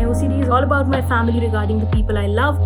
My OCD is all about my family regarding the people I love.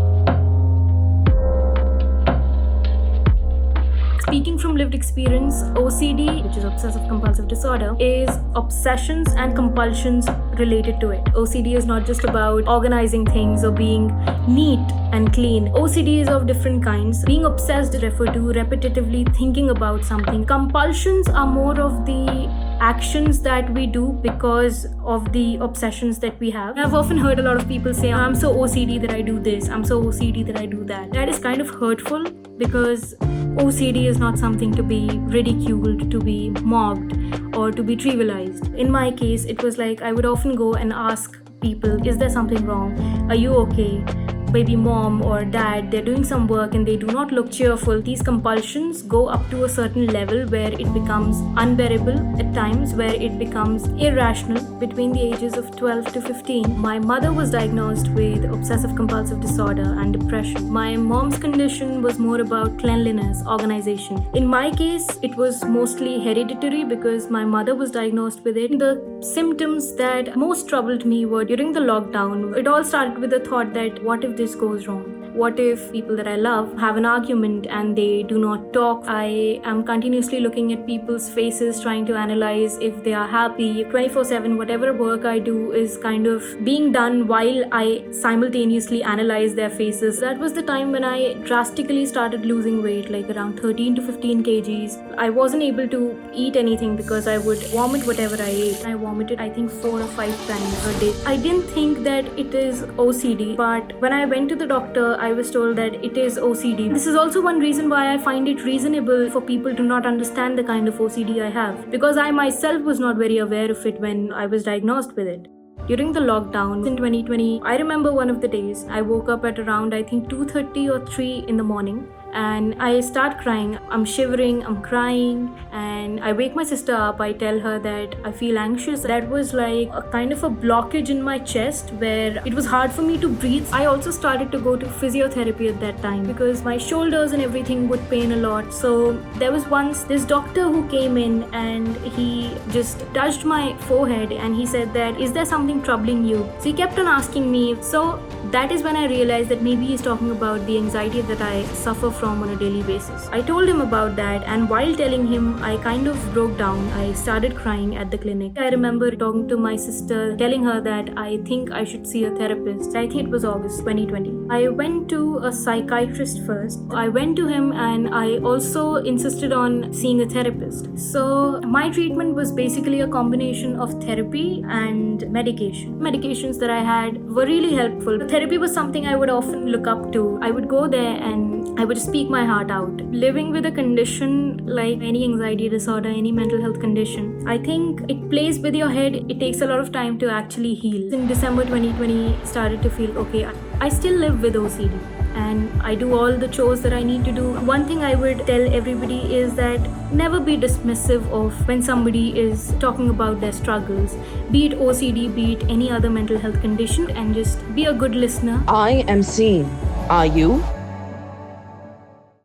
Speaking from lived experience, OCD, which is obsessive compulsive disorder, is obsessions and compulsions related to it. OCD is not just about organizing things or being neat and clean. OCD is of different kinds. Being obsessed refer to repetitively thinking about something. Compulsions are more of the actions that we do because of the obsessions that we have. I've often heard a lot of people say, I'm so OCD that I do this, I'm so OCD that I do that. That is kind of hurtful because OCD is not something to be ridiculed, to be mocked, or to be trivialized. In my case, it was like I would often go and ask people, is there something wrong? Are you okay? Maybe mom or dad, they're doing some work and they do not look cheerful. These compulsions go up to a certain level where it becomes unbearable at times, where it becomes irrational. Between the ages of 12 to 15, my mother was diagnosed with obsessive compulsive disorder and depression. My mom's condition was more about cleanliness, organization. In my case, it was mostly hereditary because my mother was diagnosed with it. The symptoms that most troubled me were during the lockdown. It all started with the thought that what if this goes wrong? What if people that I love have an argument and they do not talk? I am continuously looking at people's faces, trying to analyze if they are happy. 24/7, whatever work I do is kind of being done while I simultaneously analyze their faces. That was the time when I drastically started losing weight, like around 13 to 15 kgs. I wasn't able to eat anything because I would vomit whatever I ate. I vomited, I think, 4 or 5 times a day. I didn't think that it is OCD, but when I went to the doctor, I was told that it is OCD. This is also one reason why I find it reasonable for people to not understand the kind of OCD I have, because I myself was not very aware of it when I was diagnosed with it. During the lockdown in 2020, I remember one of the days I woke up at around, I think, 2:30 or 3 in the morning. And I start crying. I'm shivering, I'm crying, and I wake my sister up. I tell her that I feel anxious. That was like a kind of a blockage in my chest where it was hard for me to breathe. I also started to go to physiotherapy at that time because my shoulders and everything would pain a lot. So there was once this doctor who came in and he just touched my forehead and he said that, is there something troubling you? So he kept on asking me. So that is when I realized that maybe he's talking about the anxiety that I suffer from on a daily basis. I told him about that, and while telling him, I kind of broke down. I started crying at the clinic. I remember talking to my sister, telling her that I think I should see a therapist. I think it was August 2020. I went to a psychiatrist first. I went to him and I also insisted on seeing a therapist. So my treatment was basically a combination of therapy and medication. Medications that I had were really helpful. Therapy was something I would often look up to. I would go there and I would speak my heart out. Living with a condition like any anxiety disorder, any mental health condition, I think it plays with your head. It takes a lot of time to actually heal. In December 2020, started to feel okay. I still live with OCD and I do all the chores that I need to do. One thing I would tell everybody is that never be dismissive of when somebody is talking about their struggles, be it OCD, be it any other mental health condition, and just be a good listener. I am seen. Are you?